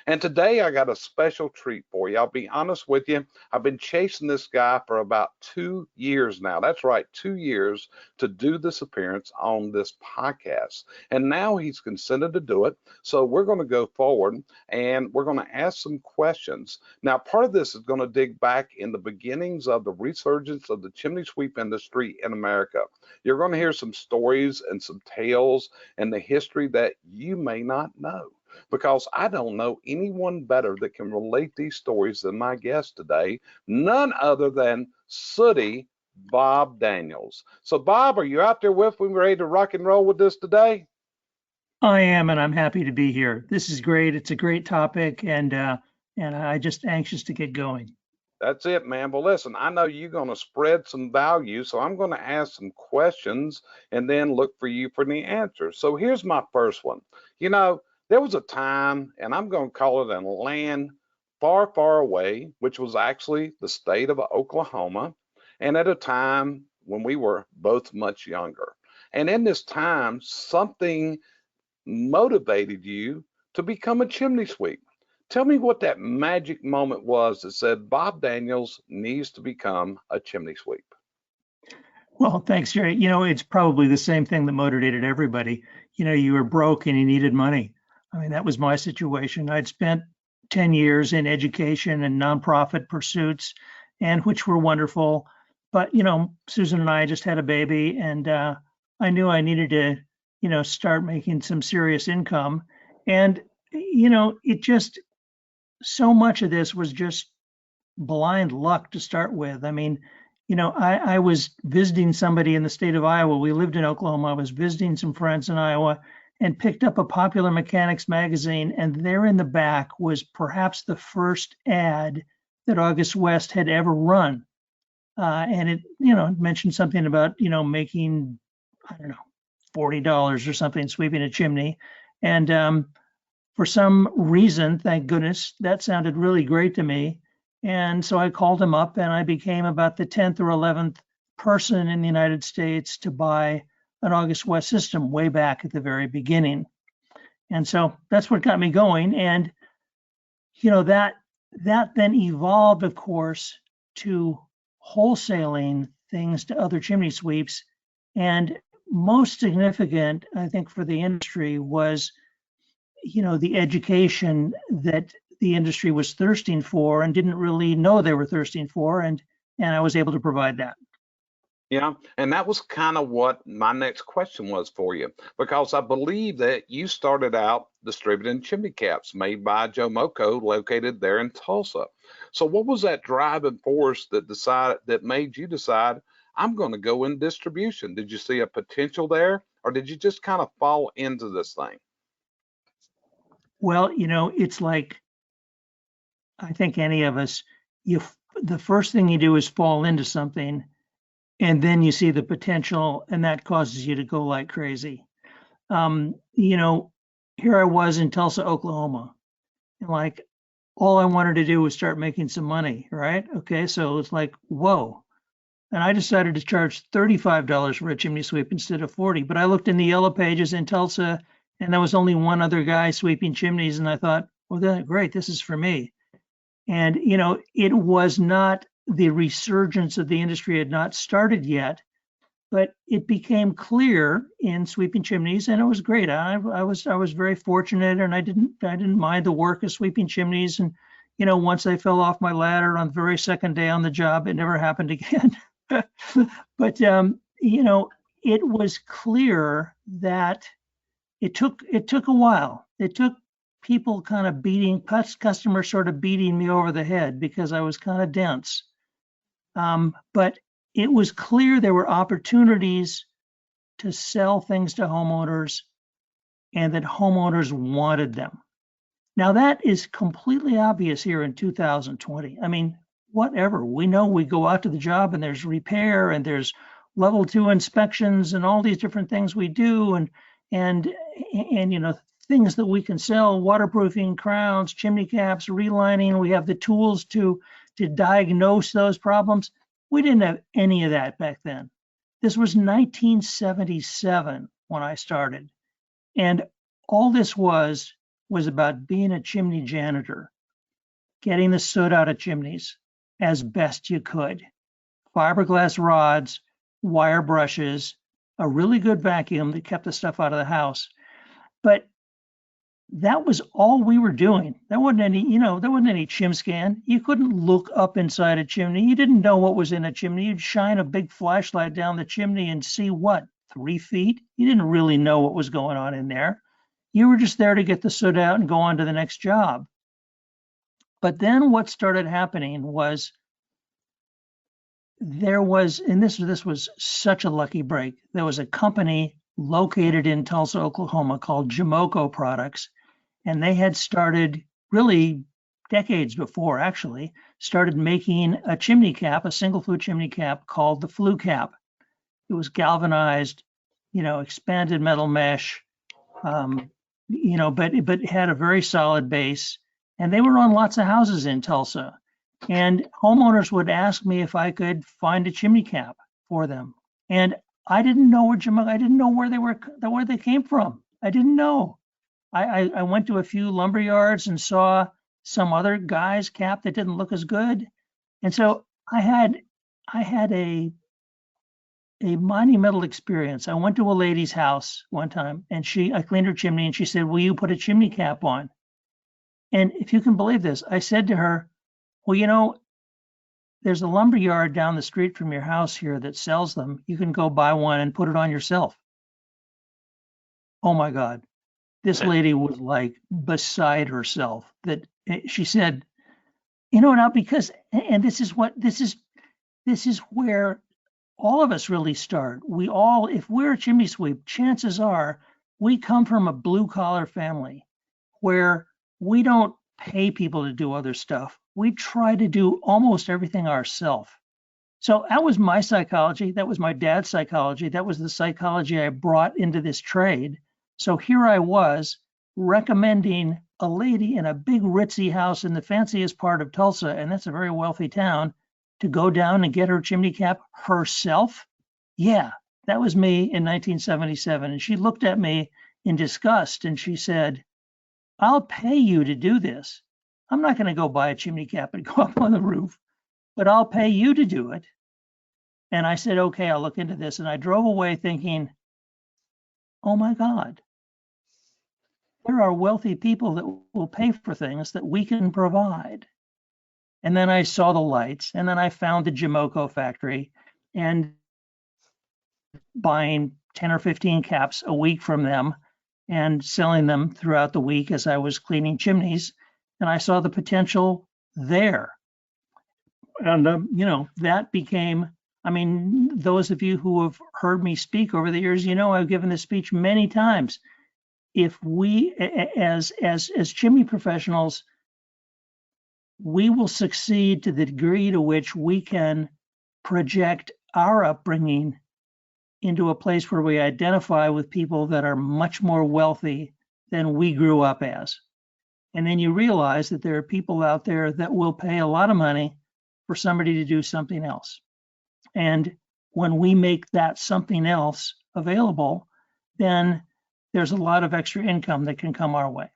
And today I got a special treat for you. I'll be honest with you, I've been chasing this guy for about 2 years now. That's right, 2 years to do this appearance on this podcast. And now he's consented to do it. So we're going to go forward and we're going to ask some questions. Now, part of this is going to dig back in the beginnings of the resurgence of the chimney sweep industry in America. You're going to hear some stories and some tales and the history that you may not know, because I don't know anyone better that can relate these stories than my guest today, none other than Sooty Bob Daniels. So, Bob, are you out there with me, ready to rock and roll with this today? I am, and I'm happy to be here. This is great. It's a great topic, and I just anxious to get going. That's it, man. Well, listen, I know you're going to spread some value, so I'm going to ask some questions and then look for you for the answers. So here's my first one. You know, there was a time, and I'm going to call it a land far, far away, which was actually the state of Oklahoma, and at a time when we were both much younger. And in this time, something motivated you to become a chimney sweep. Tell me what that magic moment was that said Bob Daniels needs to become a chimney sweep. Well, thanks, Jerry. It's probably the same thing that motivated everybody. You were broke and you needed money. I mean, that was my situation. I'd spent 10 years in education and nonprofit pursuits, and which were wonderful. But, Susan and I just had a baby, and I knew I needed to, start making some serious income. And, it just, so much of this was just blind luck to start with. I mean, I was visiting somebody in the state of Iowa. We lived in Oklahoma. I was visiting some friends in Iowa and picked up a Popular Mechanics magazine. And there in the back was perhaps the first ad that August West had ever run. And it, mentioned something about, making, I don't know, $40 or something sweeping a chimney. And for some reason, thank goodness, that sounded really great to me. And so I called him up and I became about the 10th or 11th person in the United States to buy an August West system way back at the very beginning. And so that's what got me going. And, that then evolved, of course, to wholesaling things to other chimney sweeps. And most significant, I think, for the industry was the education that the industry was thirsting for and didn't really know they were thirsting for, and I was able to provide that. Yeah, and that was kind of what my next question was for you, because I believe that you started out distributing chimney caps made by Joe Moco, located there in Tulsa. So what was that driving force that made you decide I'm going to go in distribution? Did you see a potential there, or did you just kind of fall into this thing? Well, it's like, I think any of us, the first thing you do is fall into something, and then you see the potential, and that causes you to go like crazy. Here I was in Tulsa, Oklahoma, and like all I wanted to do was start making some money, right? Okay, so it's like, whoa. And I decided to charge $35 for a chimney sweep instead of 40. But I looked in the yellow pages in Tulsa, and there was only one other guy sweeping chimneys, and I thought, well, then great, this is for me. And it was not, the resurgence of the industry had not started yet, but it became clear in sweeping chimneys, and it was great. I was very fortunate, and I didn't mind the work of sweeping chimneys. And once I fell off my ladder on the very second day on the job, it never happened again. But it was clear that it took a while. It took people kind of customers sort of beating me over the head because I was kind of dense. But it was clear there were opportunities to sell things to homeowners and that homeowners wanted them. Now that is completely obvious here in 2020. I mean, whatever, we know, we go out to the job and there's repair and there's level 2 inspections and all these different things we do, and things that we can sell: waterproofing, crowns, chimney caps, relining. We have the tools to diagnose those problems. We didn't have any of that back then. This was 1977 when I started, and all this was was about being a chimney janitor, getting the soot out of chimneys as best you could. Fiberglass rods, wire brushes, a really good vacuum that kept the stuff out of the house. But that was all we were doing. There wasn't any chim scan. You couldn't look up inside a chimney. You didn't know what was in a chimney. You'd shine a big flashlight down the chimney and see what, 3 feet? You didn't really know what was going on in there. You were just there to get the soot out and go on to the next job. But then what started happening was and this was such a lucky break. There was a company located in Tulsa, Oklahoma called Jamoco Products, and they had started really decades before, actually, started making a chimney cap, a single flue chimney cap called the flue cap. It was galvanized, expanded metal mesh, but it had a very solid base, and they were on lots of houses in Tulsa. And homeowners would ask me if I could find a chimney cap for them. And I didn't know where they came from. I didn't know. I went to a few lumber yards and saw some other guy's cap that didn't look as good. And so I had a monumental experience. I went to a lady's house one time and I cleaned her chimney and she said, "Will you put a chimney cap on?" And if you can believe this, I said to her, "Well, there's a lumber yard down the street from your house here that sells them. You can go buy one and put it on yourself." Oh my God. This lady was like beside herself that she said, now because, and this is where all of us really start. If we're a chimney sweep, chances are we come from a blue collar family where we don't pay people to do other stuff. We try to do almost everything ourselves. So that was my psychology. That was my dad's psychology. That was the psychology I brought into this trade. So here I was recommending a lady in a big ritzy house in the fanciest part of Tulsa, and that's a very wealthy town, to go down and get her chimney cap herself. Yeah, that was me in 1977. And she looked at me in disgust and she said, "I'll pay you to do this. I'm not going to go buy a chimney cap and go up on the roof, but I'll pay you to do it." And I said, "Okay, I'll look into this." And I drove away thinking, oh my God, there are wealthy people that will pay for things that we can provide. And then I saw the lights, and then I found the Jamoco factory and buying 10 or 15 caps a week from them and selling them throughout the week as I was cleaning chimneys. And I saw the potential there. And, that became, those of you who have heard me speak over the years, I've given this speech many times. If we, as chimney professionals, we will succeed to the degree to which we can project our upbringing into a place where we identify with people that are much more wealthy than we grew up as. And then you realize that there are people out there that will pay a lot of money for somebody to do something else. And when we make that something else available, then there's a lot of extra income that can come our way.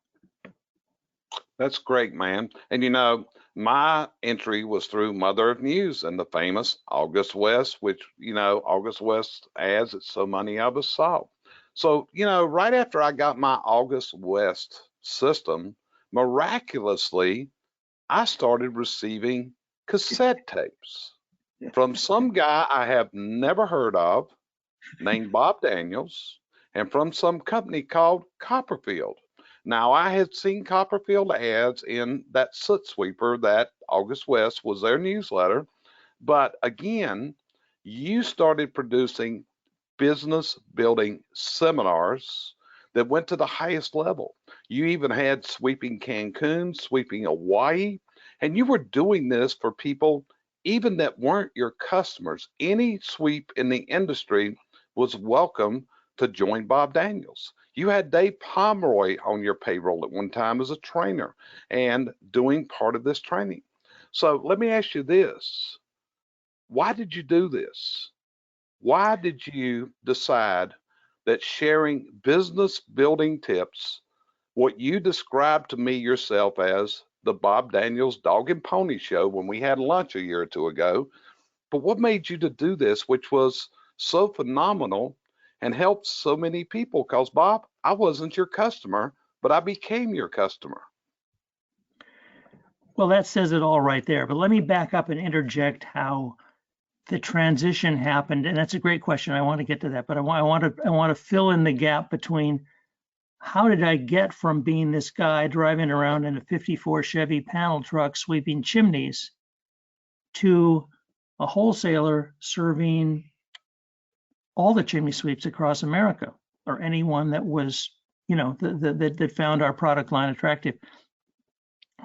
That's great, man. And my entry was through Mother of News and the famous August West, which, August West ads, it's so many of us saw. So, right after I got my August West system, miraculously, I started receiving cassette tapes from some guy I have never heard of named Bob Daniels and from some company called Copperfield. Now, I had seen Copperfield ads in that soot sweeper that August West was their newsletter. But again, you started producing business building seminars that went to the highest level. You even had sweeping Cancun, sweeping Hawaii, and you were doing this for people even that weren't your customers. Any sweep in the industry was welcome to join Bob Daniels. You had Dave Pomeroy on your payroll at one time as a trainer and doing part of this training. So let me ask you this. Why did you do this? Why did you decide that sharing business building tips what you described to me yourself as the Bob Daniels Dog and Pony Show when we had lunch a year or two ago. But what made you to do this, which was so phenomenal and helped so many people? Because, Bob, I wasn't your customer, but I became your customer. Well, that says it all right there. But let me back up and interject how the transition happened. And that's a great question. I want to get to that, but I want to fill in the gap between how did I get from being this guy driving around in a 54 Chevy panel truck sweeping chimneys to a wholesaler serving all the chimney sweeps across America, or anyone that was, that found our product line attractive.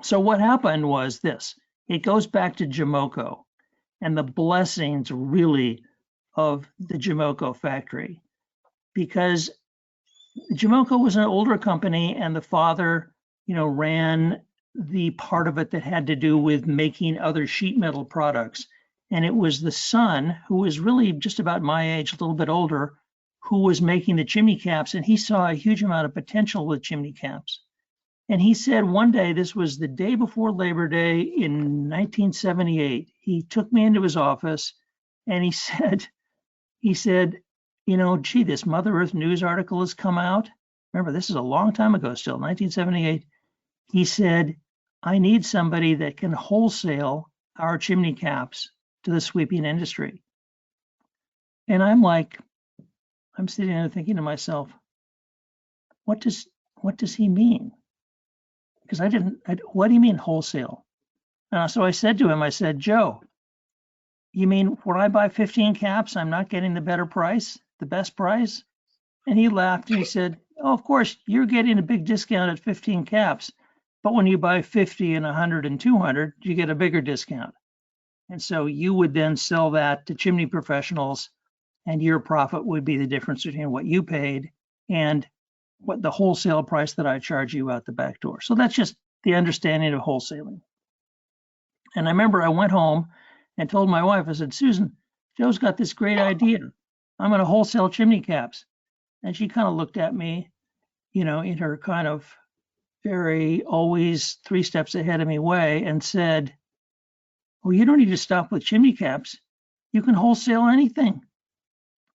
So what happened was this. It goes back to Jamoco and the blessings really of the Jamoco factory, because Jamoco was an older company and the father, ran the part of it that had to do with making other sheet metal products. And it was the son, who was really just about my age, a little bit older, who was making the chimney caps. And he saw a huge amount of potential with chimney caps. And he said one day, this was the day before Labor Day in 1978, he took me into his office and he said, gee, this Mother Earth News article has come out. Remember, this is a long time ago still, 1978. He said, I need somebody that can wholesale our chimney caps to the sweeping industry. And I'm sitting there thinking to myself, what does he mean? Because what do you mean wholesale? So I said to him, Joe, you mean when I buy 15 caps, I'm not getting the better price, the best price? And he laughed and he said, oh, of course, you're getting a big discount at 15 caps. But when you buy 50 and 100 and 200, you get a bigger discount. And so you would then sell that to chimney professionals, and your profit would be the difference between what you paid and what the wholesale price that I charge you out the back door. So that's just the understanding of wholesaling. And I remember I went home and told my wife, I said, Susan, Joe's got this great idea. I'm going to wholesale chimney caps. And she kind of looked at me, in her kind of very always 3 steps ahead of me way and said, well, you don't need to stop with chimney caps. You can wholesale anything.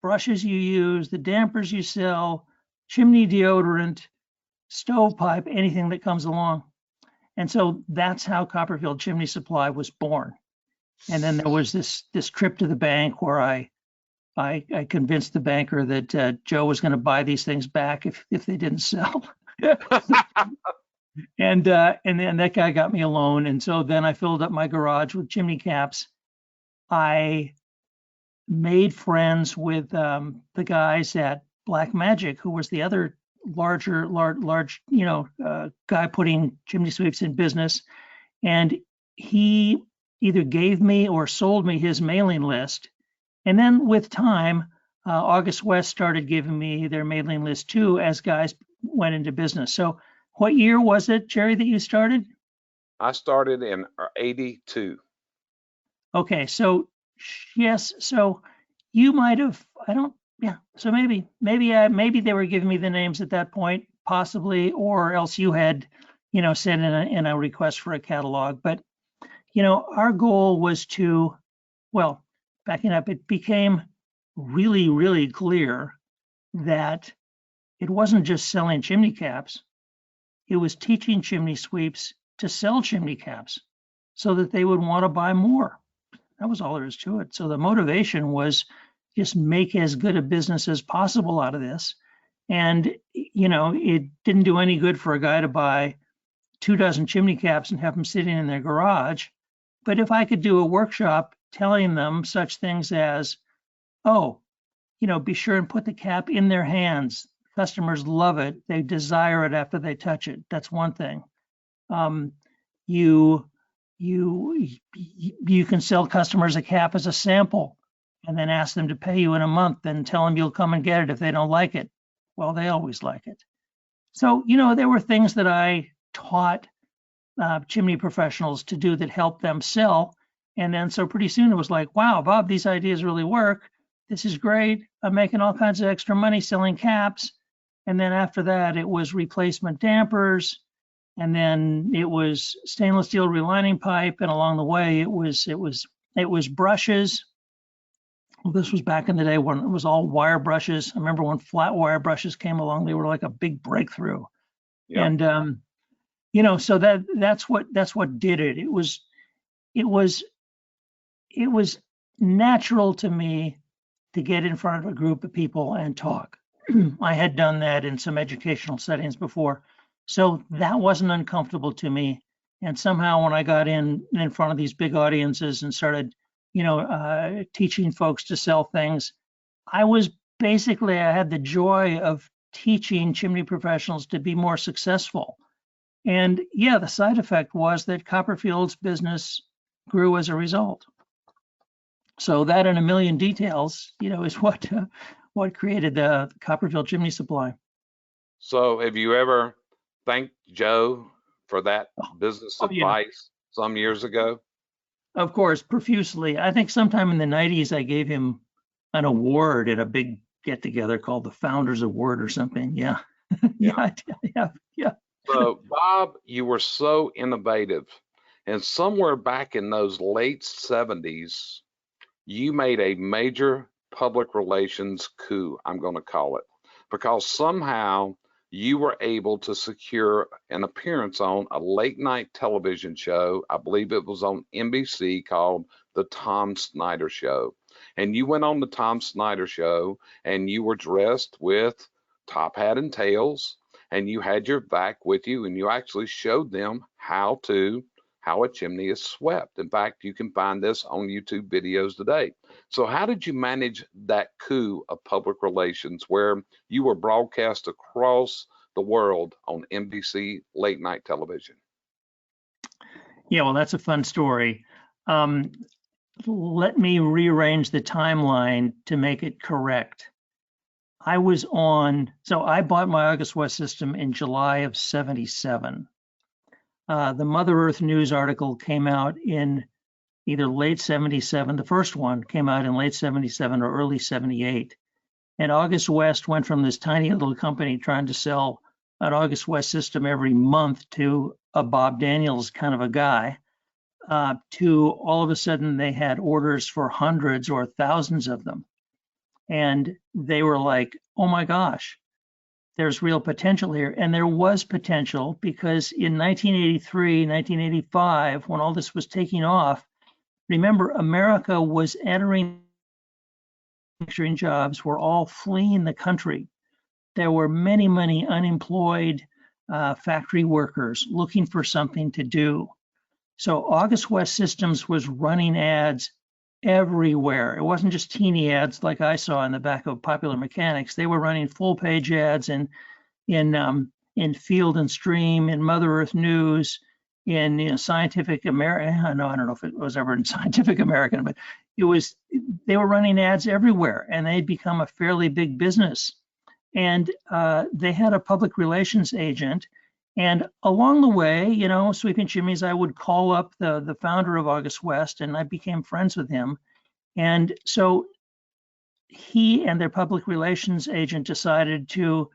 Brushes you use, the dampers you sell, chimney deodorant, stovepipe, anything that comes along. And so that's how Copperfield Chimney Supply was born. And then there was this trip to the bank where I convinced the banker that Joe was going to buy these things back if they didn't sell. And then that guy got me a loan. And so then I filled up my garage with chimney caps. I made friends with the guys at Black Magic, who was the other large guy putting chimney sweeps in business. And he either gave me or sold me his mailing list. And then with time, August West started giving me their mailing list too, as guys went into business. So what year was it, Jerry, that you started? I started in 82. Okay, so yes, so you might have, so maybe they were giving me the names at that point, possibly, or else you had, sent in a request for a catalog. But, our goal was to, well, backing up, it became really, really clear that it wasn't just selling chimney caps. It was teaching chimney sweeps to sell chimney caps so that they would want to buy more. That was all there is to it. So the motivation was just make as good a business as possible out of this. And, it didn't do any good for a guy to buy 24 chimney caps and have them sitting in their garage. But if I could do a workshop telling them such things as, oh, be sure and put the cap in their hands. Customers love it. They desire it after they touch it. That's one thing. You can sell customers a cap as a sample and then ask them to pay you in a month and tell them you'll come and get it if they don't like it. Well, they always like it. So, there were things that I taught chimney professionals to do that helped them sell. And then so pretty soon it was like, wow, Bob, these ideas really work. This is great. I'm making all kinds of extra money selling caps. And then after that, it was replacement dampers, and then it was stainless steel relining pipe, and along the way, it was brushes. Well, this was back in the day when it was all wire brushes. I remember when flat wire brushes came along; they were like a big breakthrough. Yep. And you know, so that's what did it. It was natural to me to get in front of a group of people and talk. I had done that in some educational settings before, so that wasn't uncomfortable to me. And somehow, when I got in front of these big audiences and started, teaching folks to sell things, I had the joy of teaching chimney professionals to be more successful. And yeah, the side effect was that Copperfield's business grew as a result. So that, in a million details, is what created the Copperfield chimney supply. So have you ever thanked Joe for that business Oh, yeah. advice some years ago? Of course, profusely. I think sometime in the 90s, I gave him an award at a big get together called the Founders Award or something. Yeah. Yeah. Yeah. So, Bob, you were so innovative. And somewhere back in those late 70s, you made a major public relations coup, I'm going to call it, because somehow you were able to secure an appearance on a late night television show. I believe it was on NBC, called The Tom Snyder Show. And you went on the Tom Snyder Show and you were dressed with top hat and tails, and you had your vac with you, and you actually showed them how a chimney is swept. In fact, you can find this on YouTube videos today. So how did you manage that coup of public relations where you were broadcast across the world on NBC late night television? Yeah, well, that's a fun story. Let me rearrange the timeline to make it correct. So I bought my August West system in July of 77. The Mother Earth News article came out in either late 77. The first one came out in late 77 or early 78. And August West went from this tiny little company trying to sell an August West system every month to a Bob Daniels kind of a guy, to all of a sudden they had orders for hundreds or thousands of them. And they were like, oh my gosh, there's real potential here. And there was potential, because in 1983, 1985, when all this was taking off, remember, America was entering manufacturing jobs, were all fleeing the country. There were many, many unemployed factory workers looking for something to do. So August West Systems was running ads everywhere. It wasn't just teeny ads like I saw in the back of Popular Mechanics. They were running full-page ads in Field and Stream, in Mother Earth News, in Scientific American. I don't know if it was ever in Scientific American, but they were running ads everywhere, and they'd become a fairly big business. And they had a public relations agent. And along the way, Sweeping Chimneys, I would call up the founder of August West, and I became friends with him. And so he and their public relations agent decided to,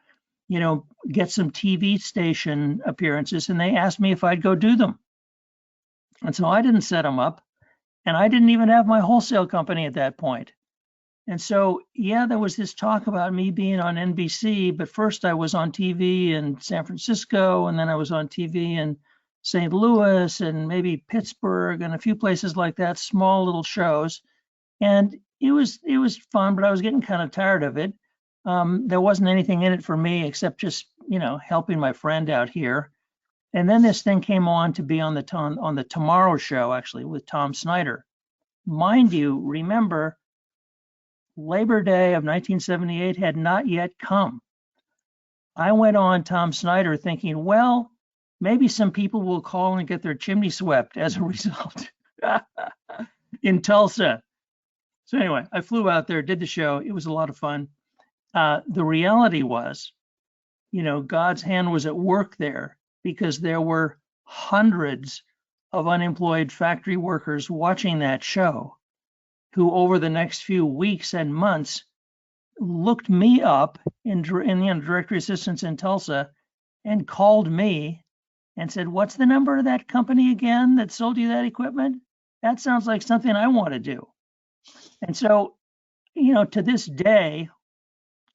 get some TV station appearances, and they asked me if I'd go do them. And so I didn't set them up, and I didn't even have my wholesale company at that point. And so, yeah, there was this talk about me being on NBC, but first I was on TV in San Francisco, and then I was on TV in St. Louis and maybe Pittsburgh and a few places like that, small little shows. And it was fun, but I was getting kind of tired of it. There wasn't anything in it for me except just, helping my friend out here. And then this thing came on to be on the Tomorrow Show, actually, with Tom Snyder. Mind you, remember, Labor Day of 1978 had not yet come. I went on Tom Snyder thinking, well, maybe some people will call and get their chimney swept as a result in Tulsa. So anyway, I flew out there, did the show. It was a lot of fun. The reality was, God's hand was at work there, because there were hundreds of unemployed factory workers watching that show, who over the next few weeks and months looked me up in directory assistance in Tulsa and called me and said, "What's the number of that company again that sold you that equipment? That sounds like something I want to do." And so, to this day,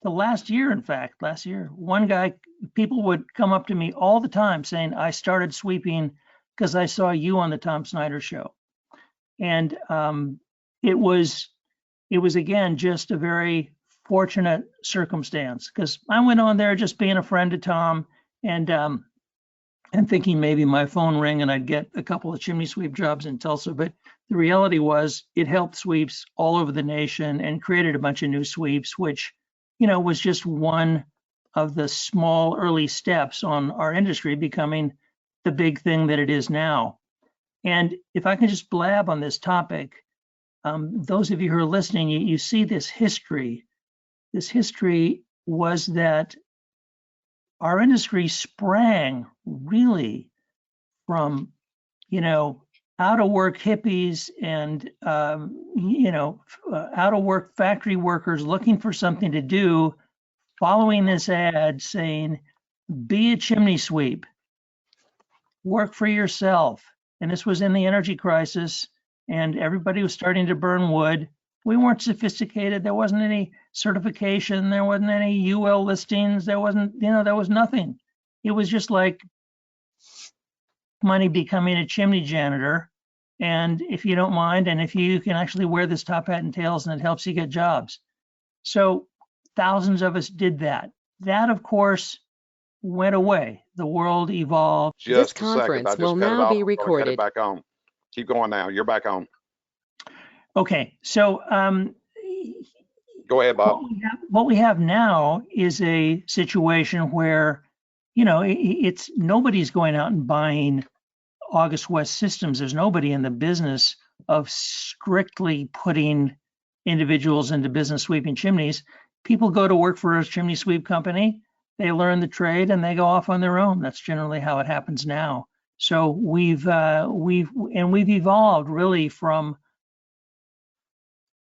the last year, one guy, people would come up to me all the time saying, "I started sweeping because I saw you on the Tom Snyder show." And it was again just a very fortunate circumstance, because I went on there just being a friend to Tom, and thinking maybe my phone rang and I'd get a couple of chimney sweep jobs in Tulsa. But the reality was it helped sweeps all over the nation and created a bunch of new sweeps, which, was just one of the small early steps on our industry becoming the big thing that it is now. And if I can just blab on this topic, those of you who are listening, you see this history. This history was that our industry sprang really from, out of work hippies and, out of work factory workers looking for something to do, following this ad saying, "Be a chimney sweep, work for yourself." And this was in the energy crisis, and everybody was starting to burn wood. We weren't sophisticated. There wasn't any certification. There wasn't any UL listings. There wasn't, there was nothing. It was just like money becoming a chimney janitor. And if you don't mind, and if you can actually wear this top hat and tails and it helps you get jobs. So thousands of us did that. That, of course, went away. The world evolved. This Just a second. I conference just will cut it now off. be I'm gonna cut it recorded. back on. Keep going now. You're back on. Okay, so Go ahead, Bob. what we have now is a situation where, it's nobody's going out and buying August West systems. There's nobody in the business of strictly putting individuals into business sweeping chimneys. People go to work for a chimney sweep company, they learn the trade, and they go off on their own. That's generally how it happens now. So we've evolved really from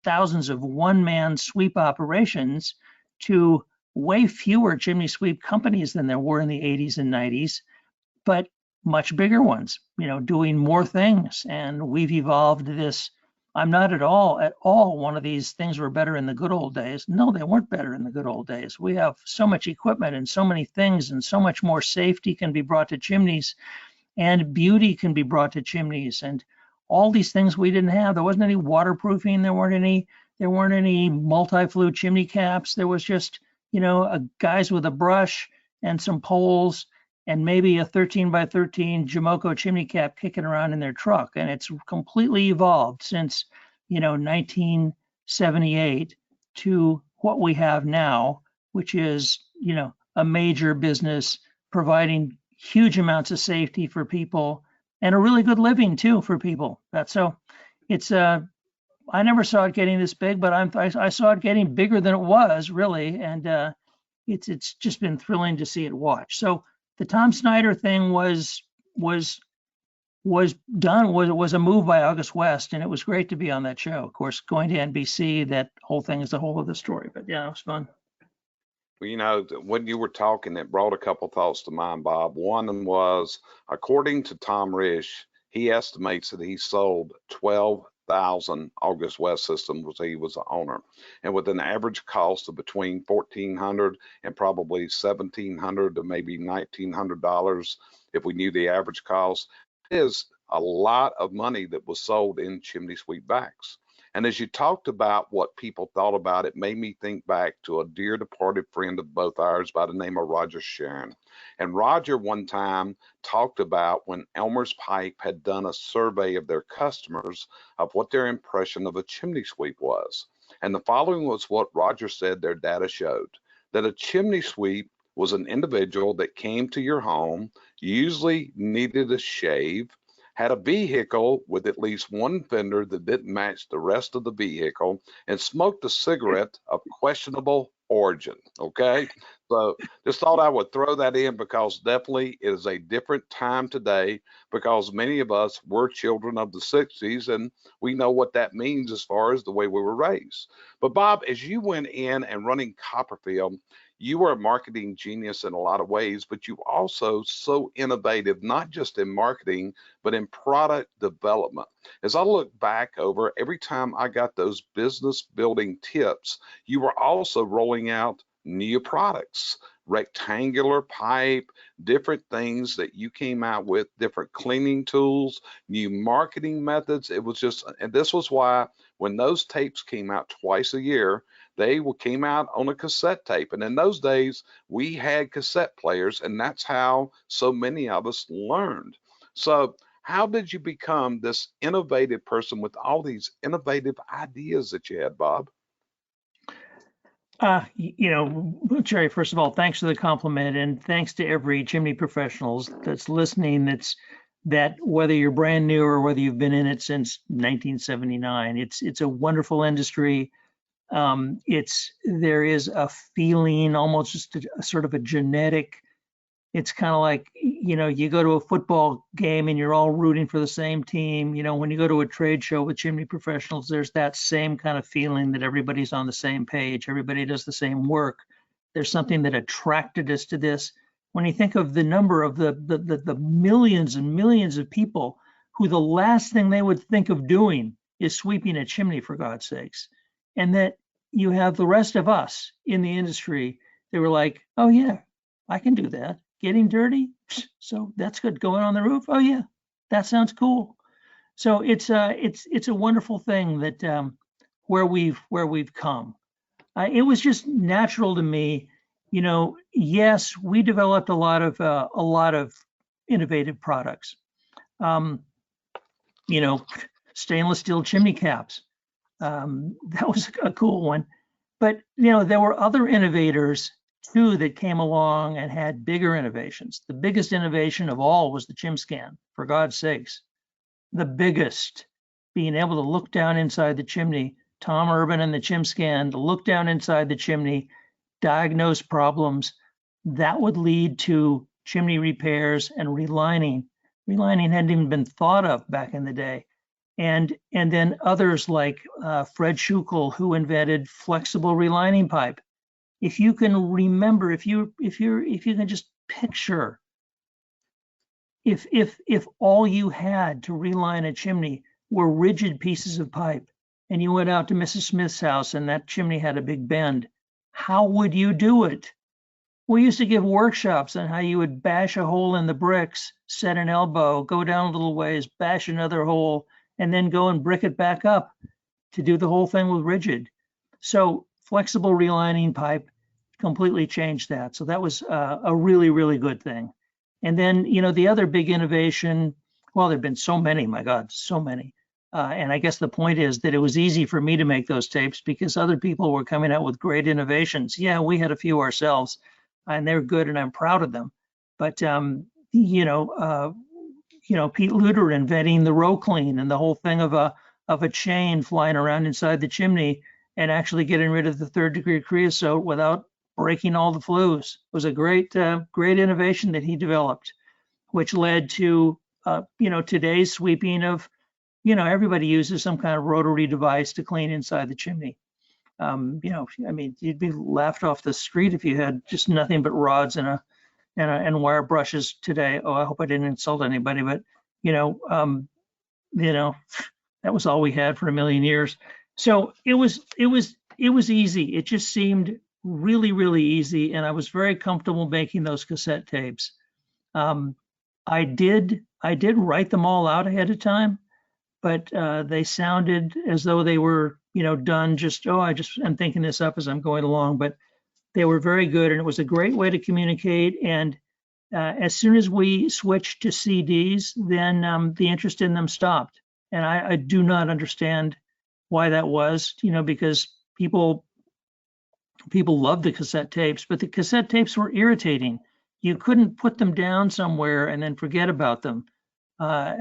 thousands of one-man sweep operations to way fewer chimney sweep companies than there were in the 80s and 90s, but much bigger ones, doing more things. And we've evolved this. I'm not at all one of these things were better in the good old days. No, they weren't better in the good old days. We have so much equipment and so many things, and so much more safety can be brought to chimneys, and beauty can be brought to chimneys, and all these things we didn't have. There wasn't any waterproofing. There weren't any multi-flue chimney caps. There was just, guys with a brush and some poles and maybe a 13 by 13 Jamoco chimney cap kicking around in their truck. And it's completely evolved since, 1978 to what we have now, which is, a major business providing huge amounts of safety for people and a really good living too for people. That's so it's I never saw it getting this big, but I saw it getting bigger than it was really. And it's just been thrilling to see it watch. So the Tom Snyder thing was a move by August West, and it was great to be on that show. Of course, going to NBC, that whole thing is the whole of the story, but yeah, it was fun. Well, when you were talking, it brought a couple thoughts to mind, Bob. One was, according to Tom Risch, he estimates that he sold 12,000 August West systems was he was the owner, and with an average cost of between $1,400 and probably $1,700 to maybe $1,900 if we knew the average cost. It is a lot of money that was sold in chimney sweep backs. And as you talked about what people thought about it, made me think back to a dear departed friend of both ours by the name of Roger Sharon. And Roger one time talked about when Elmer's Pipe had done a survey of their customers of what their impression of a chimney sweep was. And the following was what Roger said their data showed, that a chimney sweep was an individual that came to your home, usually needed a shave, had a vehicle with at least one fender that didn't match the rest of the vehicle, and smoked a cigarette of questionable origin. Okay. So just thought I would throw that in because definitely it is a different time today because many of us were children of the 60s and we know what that means as far as the way we were raised. But Bob, as you went in and running Copperfield, you were a marketing genius in a lot of ways, but you also so innovative, not just in marketing, but in product development. As I look back over every time I got those business building tips, you were also rolling out new products, rectangular pipe, different things that you came out with, different cleaning tools, new marketing methods. It was just, and this was why when those tapes came out twice a year, came out on a cassette tape. And in those days, we had cassette players, and that's how so many of us learned. So, how did you become this innovative person with all these innovative ideas that you had, Bob? Jerry, first of all, thanks for the compliment, and thanks to every chimney professionals that's listening. That whether you're brand new or whether you've been in it since 1979, it's a wonderful industry. There is a feeling, almost just a sort of a genetic. It's kind of like, you go to a football game and you're all rooting for the same team. When you go to a trade show with chimney professionals, there's that same kind of feeling that everybody's on the same page. Everybody does the same work. There's something that attracted us to this. When you think of the number of the millions and millions of people who the last thing they would think of doing is sweeping a chimney, for God's sakes, and that you have the rest of us in the industry, they were like, oh yeah, I can do that. Getting dirty, so that's good. Going on the roof, oh yeah, that sounds cool. So it's a wonderful thing that where we've come. It was just natural to me. Yes, we developed a lot of innovative products. Stainless steel chimney caps. That was a cool one. But there were other innovators too that came along and had bigger innovations. The biggest innovation of all was the ChimScan, for God's sakes. The biggest, being able to look down inside the chimney, Tom Urban and the ChimScan, to look down inside the chimney, diagnose problems that would lead to chimney repairs and relining. Relining hadn't even been thought of back in the day. And then others like Fred Schukel, who invented flexible relining pipe. If you can remember, if you can just picture, if all you had to reline a chimney were rigid pieces of pipe, and you went out to Mrs. Smith's house and that chimney had a big bend, how would you do it? We used to give workshops on how you would bash a hole in the bricks, set an elbow, go down a little ways, bash another hole, and then go and brick it back up to do the whole thing with rigid. So flexible relining pipe completely changed that. So that was a really, really good thing. And then, the other big innovation, well, there've been so many, my God, so many. And I guess the point is that it was easy for me to make those tapes because other people were coming out with great innovations. Yeah, we had a few ourselves and they're good and I'm proud of them. But, Pete Luter inventing the row clean and the whole thing of a chain flying around inside the chimney and actually getting rid of the 3rd-degree creosote without breaking all the flues was a great innovation that he developed, which led to today's sweeping of, everybody uses some kind of rotary device to clean inside the chimney. You'd be laughed off the street if you had just nothing but rods and wire brushes today. Oh, I hope I didn't insult anybody, but that was all we had for a million years. So it was easy. It just seemed really, really easy, and I was very comfortable making those cassette tapes. I did write them all out ahead of time, but they sounded as though they were, done just, I'm thinking this up as I'm going along, but they were very good, and it was a great way to communicate. And as soon as we switched to CDs, then the interest in them stopped. And I do not understand why that was, because people loved the cassette tapes, but the cassette tapes were irritating. You couldn't put them down somewhere and then forget about them.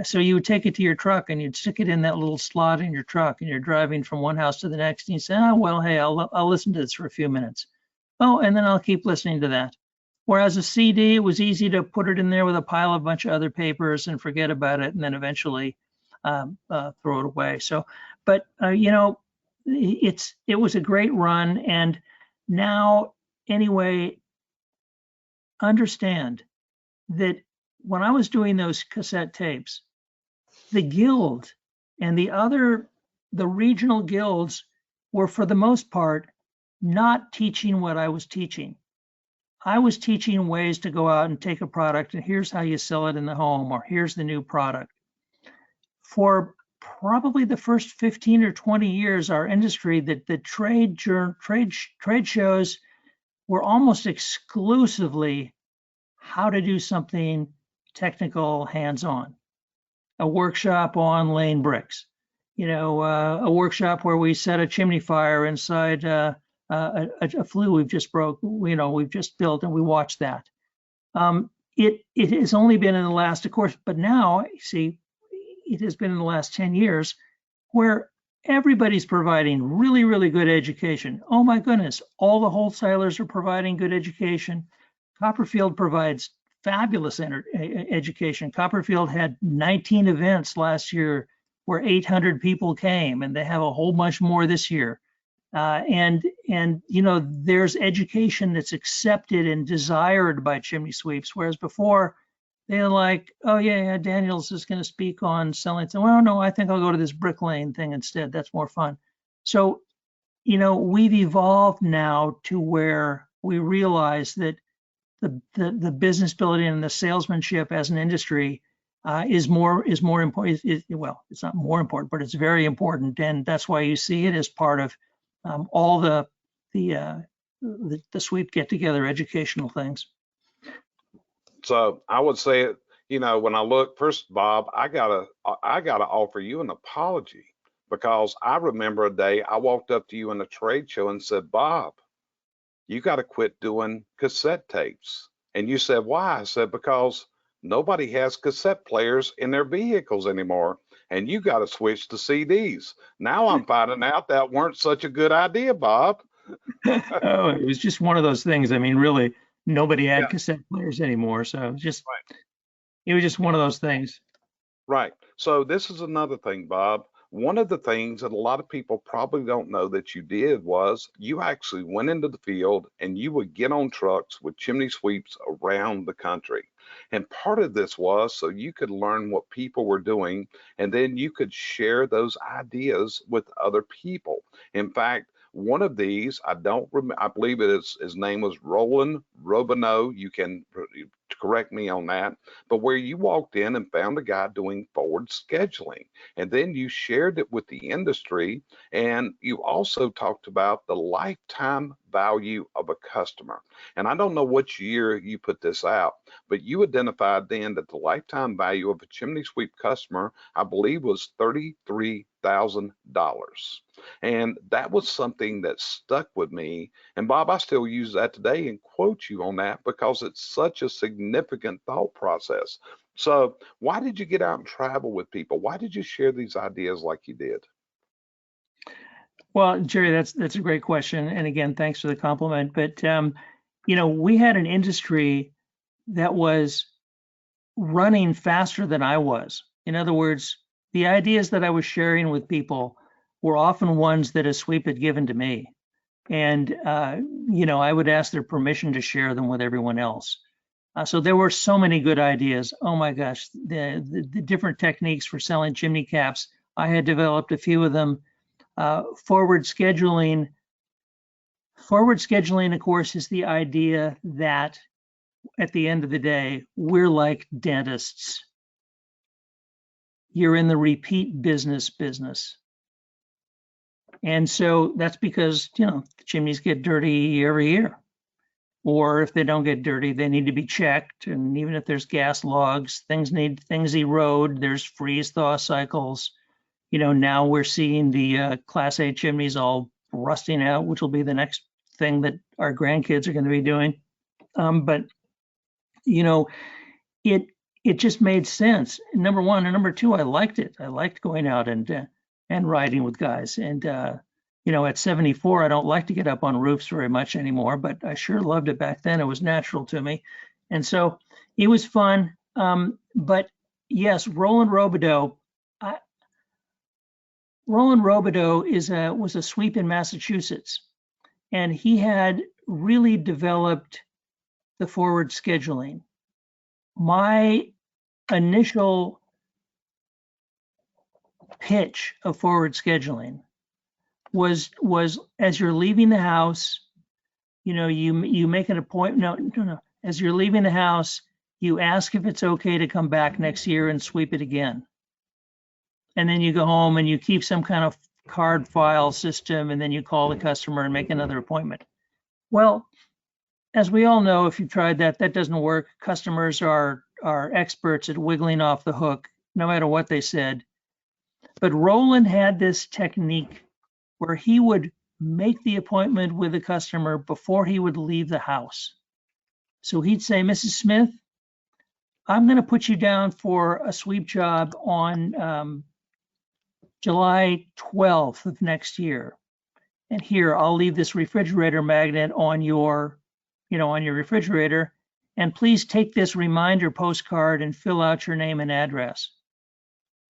So you would take it to your truck and you'd stick it in that little slot in your truck, and you're driving from one house to the next, and you say, oh, well, hey, I'll listen to this for a few minutes. Oh, and then I'll keep listening to that. Whereas a CD, it was easy to put it in there with a pile of a bunch of other papers and forget about it, and then eventually throw it away. So, but it was a great run, and now anyway, understand that when I was doing those cassette tapes, the guild and the regional guilds were for the most part not teaching what I was teaching. I was teaching ways to go out and take a product and here's how you sell it in the home, or here's the new product. For probably the first 15 or 20 years, our industry, that the trade shows were almost exclusively how to do something technical, hands-on. A workshop on laying bricks, a workshop where we set a chimney fire inside a flue we've just we've just built, and we watch that. It has only been in the last, of course, but now, see, it has been in the last 10 years where everybody's providing really, really good education. Oh my goodness, all the wholesalers are providing good education. Copperfield provides fabulous education. Copperfield had 19 events last year where 800 people came, and they have a whole bunch more this year. And there's education that's accepted and desired by chimney sweeps, whereas before they're like, oh yeah, Daniel's is going to speak on selling. So, well, no, I think I'll go to this brick lane thing instead. That's more fun. So, we've evolved now to where we realize that the business building and the salesmanship as an industry is more important. Well, it's not more important, but it's very important, and that's why you see it as part of all the sweep get-together educational things. So I would say, when I look first, Bob, I gotta offer you an apology, because I remember a day I walked up to you in a trade show and said, Bob, you got to quit doing cassette tapes. And you said, why? I said, because nobody has cassette players in their vehicles anymore, and you got to switch to CDs. Now I'm finding out that weren't such a good idea, Bob. Oh, it was just one of those things. I mean, really, nobody had Yeah. cassette players anymore. So it was just Right. one of those things. Right. So this is another thing, Bob. One of the things that a lot of people probably don't know that you did was you actually went into the field and you would get on trucks with chimney sweeps around the country. And part of this was so you could learn what people were doing, and then you could share those ideas with other people. In fact, one of these, I don't remember, I believe his name was Roland Robineau. You can correct me on that, but where you walked in and found a guy doing forward scheduling, and then you shared it with the industry, and you also talked about the lifetime value of a customer. And I don't know which year you put this out, but you identified then that the lifetime value of a chimney sweep customer, I believe, was $33,000. And that was something that stuck with me. And Bob, I still use that today and quote you on that because it's such a significant thought process. So why did you get out and travel with people? Why did you share these ideas like you did? Well, Jerry, that's a great question. And again, thanks for the compliment. But we had an industry that was running faster than I was. In other words, the ideas that I was sharing with people were often ones that a sweep had given to me. And, I would ask their permission to share them with everyone else. So there were so many good ideas. Oh my gosh, the different techniques for selling chimney caps. I had developed a few of them. Forward scheduling. Forward scheduling, of course, is the idea that at the end of the day, we're like dentists. You're in the repeat business. And so that's because, the chimneys get dirty every year. Or if they don't get dirty, they need to be checked. And even if there's gas logs, things erode. There's freeze thaw cycles. Now we're seeing the Class A chimneys all rusting out, which will be the next thing that our grandkids are going to be doing. But it just made sense. Number one, and number two, I liked it. I liked going out and riding with guys. And at 74, I don't like to get up on roofs very much anymore, but I sure loved it back then. It was natural to me. And so it was fun. But yes, Roland Robideau. Roland Robideau was a sweep in Massachusetts, and he had really developed the forward scheduling. My initial pitch of forward scheduling was as you're leaving the house, you make an appointment. No. As you're leaving the house, you ask if it's okay to come back next year and sweep it again. And then you go home and you keep some kind of card file system, and then you call the customer and make another appointment. Well, as we all know, if you've tried that, that doesn't work. Customers are experts at wiggling off the hook, no matter what they said. But Roland had this technique where he would make the appointment with the customer before he would leave the house. So he'd say, Mrs. Smith, I'm going to put you down for a sweep job on July 12th of next year. And here, I'll leave this refrigerator magnet on your refrigerator. And please take this reminder postcard and fill out your name and address.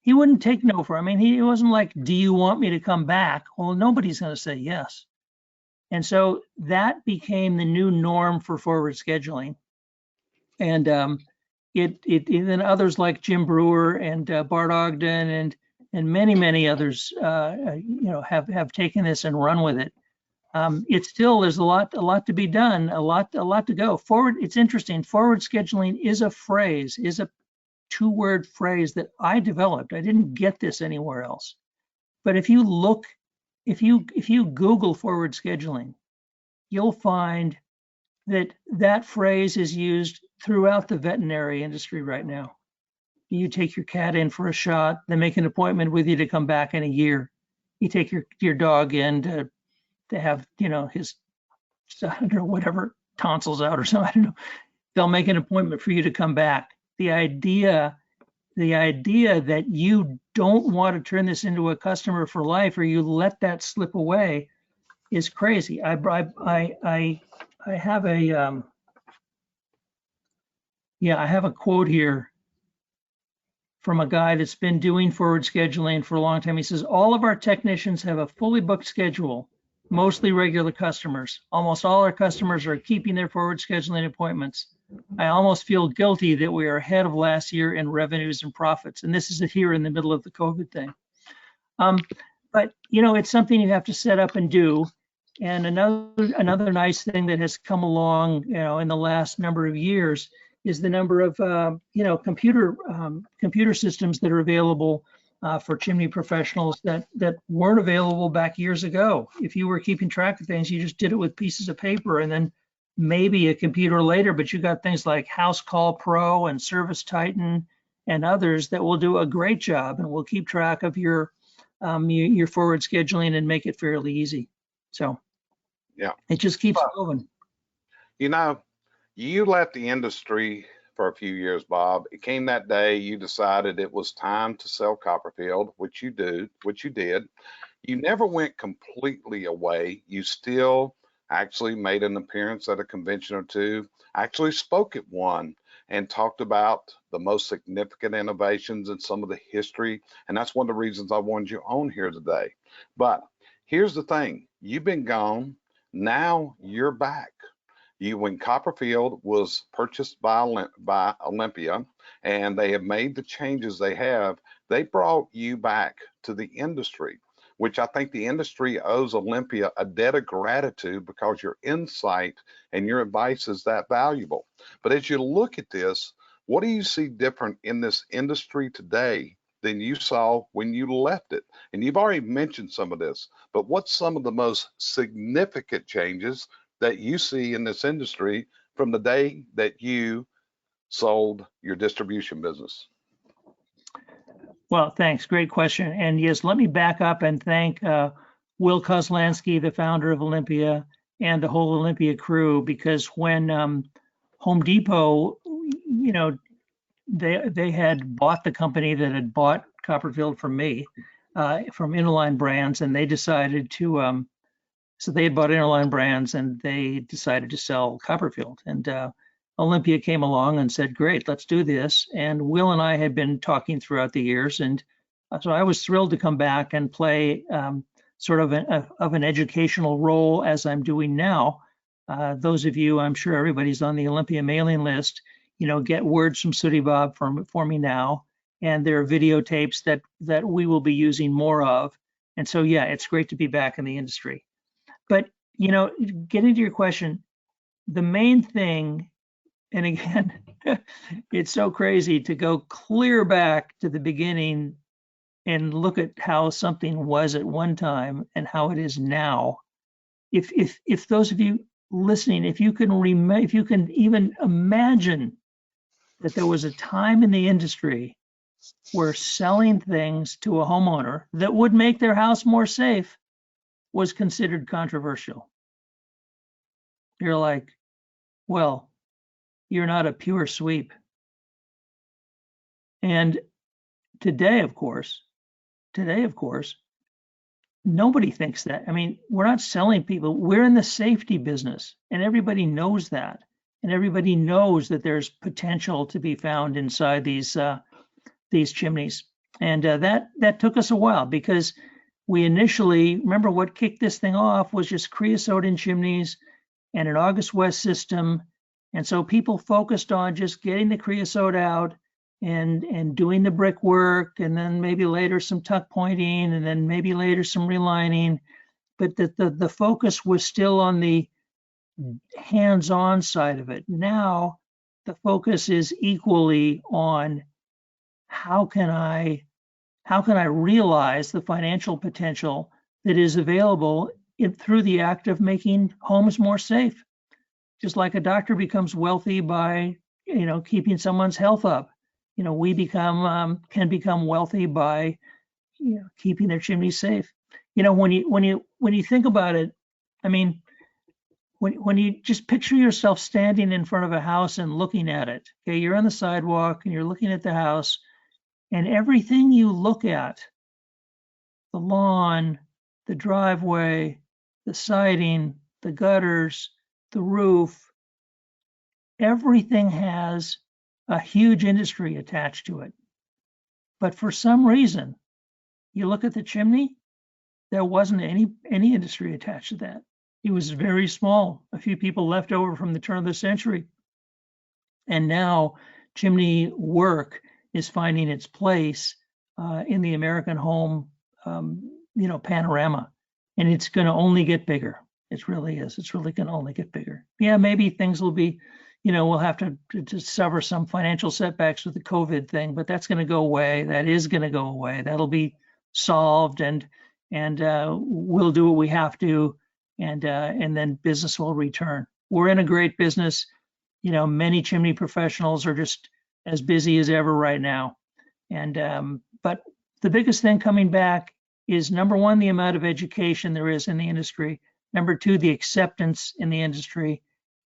He wouldn't take no for it. I mean, he wasn't like, do you want me to come back? Well, nobody's going to say yes. And so that became the new norm for forward scheduling. And then others like Jim Brewer and Bart Ogden and many others, have taken this and run with it. It's still, there's a lot to be done, a lot to go forward. It's interesting. Forward scheduling is a two-word phrase that I developed. I didn't get this anywhere else. But if you Google forward scheduling, you'll find that phrase is used throughout the veterinary industry right now. You take your cat in for a shot, they make an appointment with you to come back in a year. You take your dog in to have, his, I don't know, whatever, tonsils out or something, I don't know. They'll make an appointment for you to come back. The idea that you don't want to turn this into a customer for life, or you let that slip away, is crazy. I have a quote here from a guy that's been doing forward scheduling for a long time. He says, all of our technicians have a fully booked schedule, mostly regular customers. Almost all our customers are keeping their forward scheduling appointments. I almost feel guilty that we are ahead of last year in revenues and profits. And this is here in the middle of the COVID thing. But it's something you have to set up and do. And another nice thing that has come along, in the last number of years is the number of, computer systems that are available for chimney professionals that weren't available back years ago. If you were keeping track of things, you just did it with pieces of paper and then maybe a computer later, but you got things like House Call Pro and Service Titan and others that will do a great job and will keep track of your forward scheduling and make it fairly easy. So yeah, it just keeps moving. You left the industry for a few years, Bob. It came that day you decided it was time to sell Copperfield, which you did. You never went completely away. You still actually made an appearance at a convention or two, actually spoke at one and talked about the most significant innovations and some of the history. And that's one of the reasons I wanted you on here today. But here's the thing, you've been gone, now you're back. When Copperfield was purchased by Olympia and they have made the changes they brought you back to the industry, which I think the industry owes Olympia a debt of gratitude because your insight and your advice is that valuable. But as you look at this, what do you see different in this industry today than you saw when you left it? And you've already mentioned some of this, but what's some of the most significant changes that you see in this industry from the day that you sold your distribution business? Well, thanks. Great question. And yes, let me back up and thank Will Kozlansky, the founder of Olympia, and the whole Olympia crew, because when Home Depot, they had bought the company that had bought Copperfield from me. from Interline Brands, and they decided to. So they had bought Interline Brands, and they decided to sell Copperfield. And Olympia came along and said, "Great, let's do this." And Will and I had been talking throughout the years, and so I was thrilled to come back and play sort of an educational role as I'm doing now. Those of you, I'm sure everybody's on the Olympia mailing list, get words from Sooty Bob for me now. And there are videotapes that we will be using more of. And so, yeah, it's great to be back in the industry. But, getting to your question, the main thing, and again, it's so crazy to go clear back to the beginning and look at how something was at one time and how it is now. If those of you listening, if you can even imagine that there was a time in the industry where selling things to a homeowner that would make their house more safe was considered controversial. You're like, well, you're not a pure sweep. And today, of course, nobody thinks that. I mean, we're not selling people. We're in the safety business, and everybody knows that. And everybody knows that there's potential to be found inside these chimneys. And that took us a while, because we initially, remember what kicked this thing off was just creosote in chimneys and an August West system. And so people focused on just getting the creosote out and doing the brickwork, and then maybe later some tuck pointing, and then maybe later some relining. But the focus was still on the hands-on side of it. Now the focus is equally on how can I realize the financial potential that is available through the act of making homes more safe. Just like a doctor becomes wealthy by keeping someone's health up, we can become wealthy by keeping their chimneys safe. When you think about it, I mean, when you just picture yourself standing in front of a house and looking at it, okay, you're on the sidewalk and you're looking at the house, and everything you look at, the lawn, the driveway, the siding, the gutters, the roof, everything has a huge industry attached to it. But for some reason, you look at the chimney, there wasn't any industry attached to that. It was very small, a few people left over from the turn of the century. And now chimney work is finding its place in the American home, panorama, and it's going to only get bigger. It really is. It's really going to only get bigger. Yeah, maybe things will be, we'll have to suffer some financial setbacks with the COVID thing, but that's going to go away. That is going to go away. That'll be solved, and we'll do what we have to, and then business will return. We're in a great business. Many chimney professionals are just as busy as ever right now. And but the biggest thing coming back is, number one, the amount of education there is in the industry. Number two, the acceptance in the industry.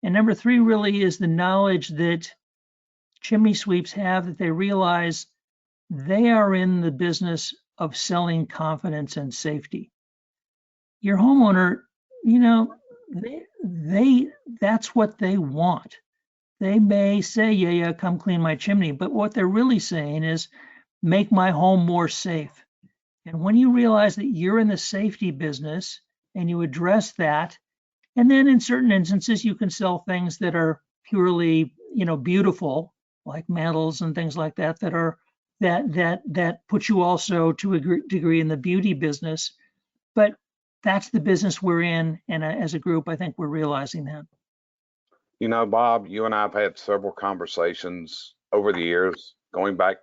And number three really is the knowledge that chimney sweeps have, that they realize they are in the business of selling confidence and safety. Your homeowner, that's what they want. They may say, yeah, come clean my chimney, but what they're really saying is, make my home more safe. And when you realize that you're in the safety business and you address that, and then in certain instances, you can sell things that are purely, beautiful, like mantles and things like that, that put you also to a degree in the beauty business. But that's the business we're in. And as a group, I think we're realizing that. Bob, you and I have had several conversations over the years, going back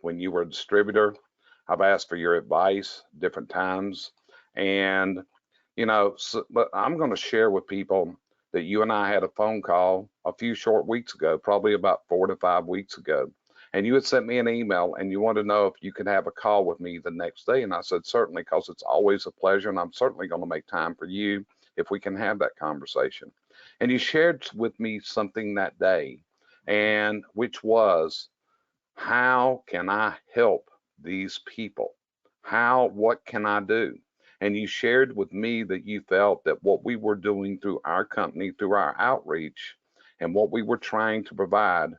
when you were a distributor. I've asked for your advice different times. And, but I'm going to share with people that you and I had a phone call a few short weeks ago, probably about 4 to 5 weeks ago. And you had sent me an email and you wanted to know if you could have a call with me the next day. And I said, certainly, because it's always a pleasure. And I'm certainly going to make time for you if we can have that conversation. And you shared with me something that day, and which was, how can I help these people what can I do? And you shared with me that you felt that what we were doing through our company, through our outreach, and what we were trying to provide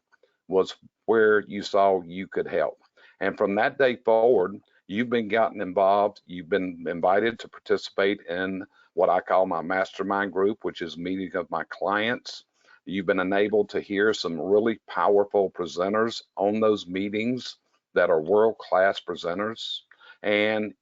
was where you saw you could help. And from that day forward, you've been gotten involved. You've been invited to participate in what I call my mastermind group, which is meeting of my clients. You've been enabled to hear some really powerful presenters on those meetings that are world-class presenters. And,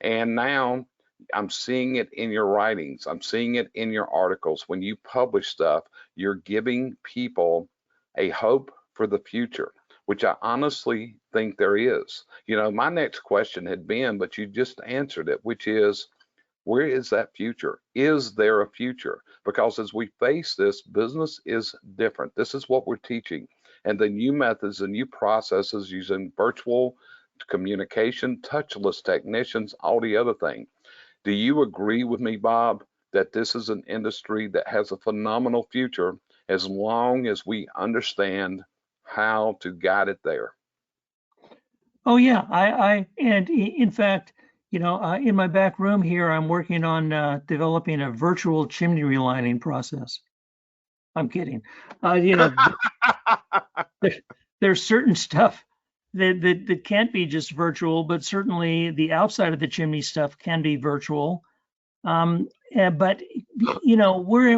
and now I'm seeing it in your writings. I'm seeing it in your articles. When you publish stuff, you're giving people a hope for the future, which I honestly think there is. My next question had been, but you just answered it, which is, where is that future? Is there a future? Because as we face this, business is different. This is what we're teaching. And the new methods and new processes using virtual communication, touchless technicians, all the other thing. Do you agree with me, Bob, that this is an industry that has a phenomenal future as long as we understand how to guide it there? Oh yeah, and in fact, in my back room here, I'm working on developing a virtual chimney relining process. I'm kidding. There, there's certain stuff that can't be just virtual, but certainly the outside of the chimney stuff can be virtual. But we're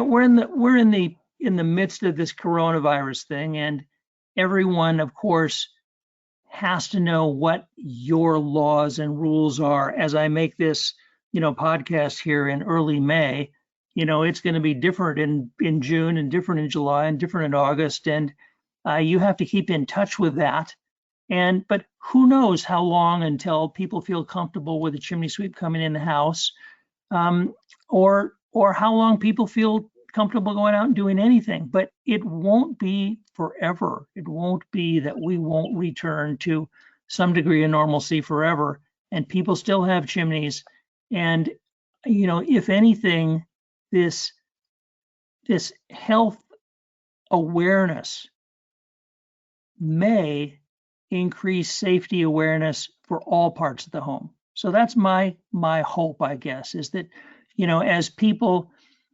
in the midst of this coronavirus thing, and everyone, of course, has to know what your laws and rules are. As I make this, podcast here in early May, it's going to be different in June and different in July and different in August, and you have to keep in touch with that. But who knows how long until people feel comfortable with a chimney sweep coming in the house, or how long people feel comfortable going out and doing anything. But it won't be forever. It won't be that we won't return to some degree of normalcy forever, and people still have chimneys. And if anything, this health awareness may increase safety awareness for all parts of the home. So that's my hope, I guess, is that as people,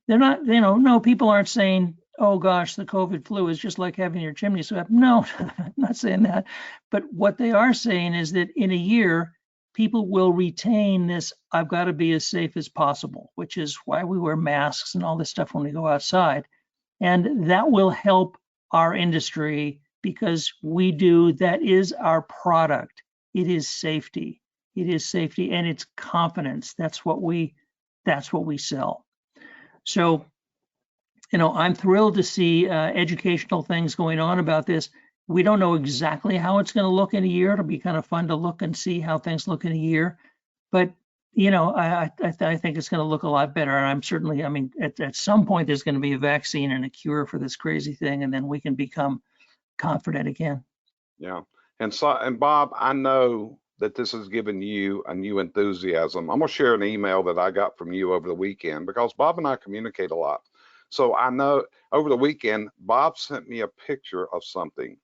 they're not, no, people aren't saying, oh gosh, the COVID flu is just like having your chimney swept. No, I'm not saying that. But what they are saying is that in a year, people will retain this, I've got to be as safe as possible, which is why we wear masks and all this stuff when we go outside. And that will help our industry, because that is our product. It is safety. It is safety, and it's confidence. That's what we sell. So, I'm thrilled to see educational things going on about this. We don't know exactly how it's going to look in a year. It'll be kind of fun to look and see how things look in a year. But, I think it's going to look a lot better. And I'm certainly, at some point, there's going to be a vaccine and a cure for this crazy thing, and then we can become confident again. Yeah. And Bob, I know that this has given you a new enthusiasm. I'm going to share an email that I got from you over the weekend, because Bob and I communicate a lot. So I know over the weekend, Bob sent me a picture of something,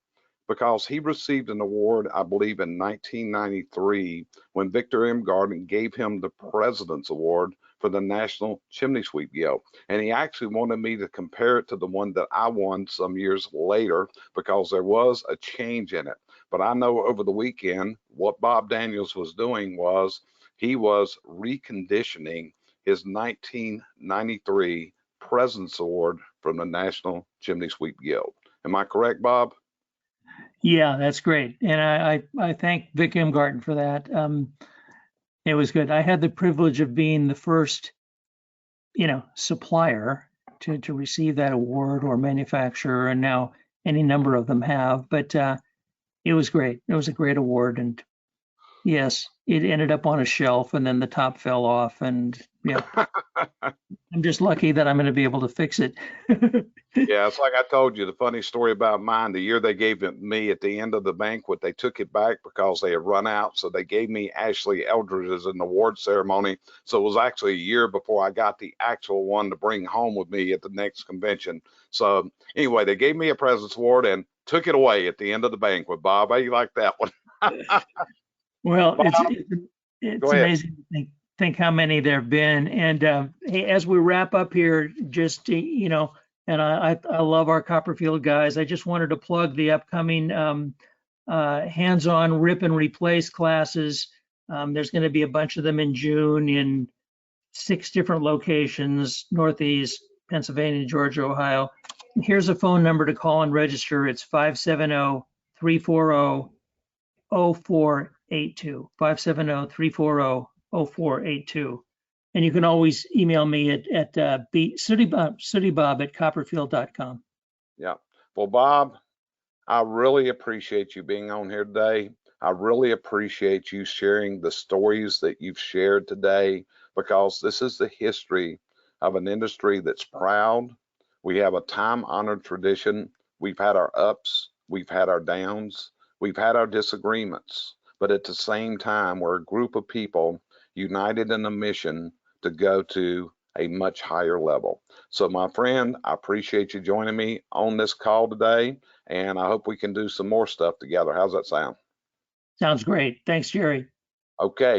because he received an award, I believe, in 1993 when Victor M. Garden gave him the President's Award for the National Chimney Sweep Guild. And he actually wanted me to compare it to the one that I won some years later, because there was a change in it. But I know over the weekend, what Bob Daniels was doing was he was reconditioning his 1993 President's Award from the National Chimney Sweep Guild. Am I correct, Bob? Yeah, that's great. And I thank Vic M. Garten for that. It was good. I had the privilege of being the first, supplier to receive that award, or manufacturer, and now any number of them have. But it was great. It was a great award. And yes, it ended up on a shelf, and then the top fell off. And yeah, I'm just lucky that I'm going to be able to fix it. Yeah, it's like I told you, the funny story about mine. The year they gave it me at the end of the banquet, they took it back because they had run out. So they gave me Ashley Eldridge as an award ceremony. So it was actually a year before I got the actual one to bring home with me at the next convention. So anyway, they gave me a President's Award and took it away at the end of the banquet. Bob, how you like that one? Well, Bob, it's Go ahead. amazing to think how many there have been. And hey, as we wrap up here, just and I love our Copperfield guys. I just wanted to plug the upcoming hands-on rip and replace classes. There's going to be a bunch of them in June in 6 different locations: Northeast, Pennsylvania, Georgia, Ohio. And here's a phone number to call and register. It's 570-340-0482. 570-340-0482. And you can always email me at sootybob@copperfield.com. Yeah. Well, Bob, I really appreciate you being on here today. I really appreciate you sharing the stories that you've shared today, because this is the history of an industry that's proud. We have a time-honored tradition. We've had our ups, we've had our downs, we've had our disagreements, but at the same time, we're a group of people united in a mission to go to a much higher level. So, my friend, I appreciate you joining me on this call today, and I hope we can do some more stuff together. How's that sound? Sounds great. Thanks, Jerry. Okay.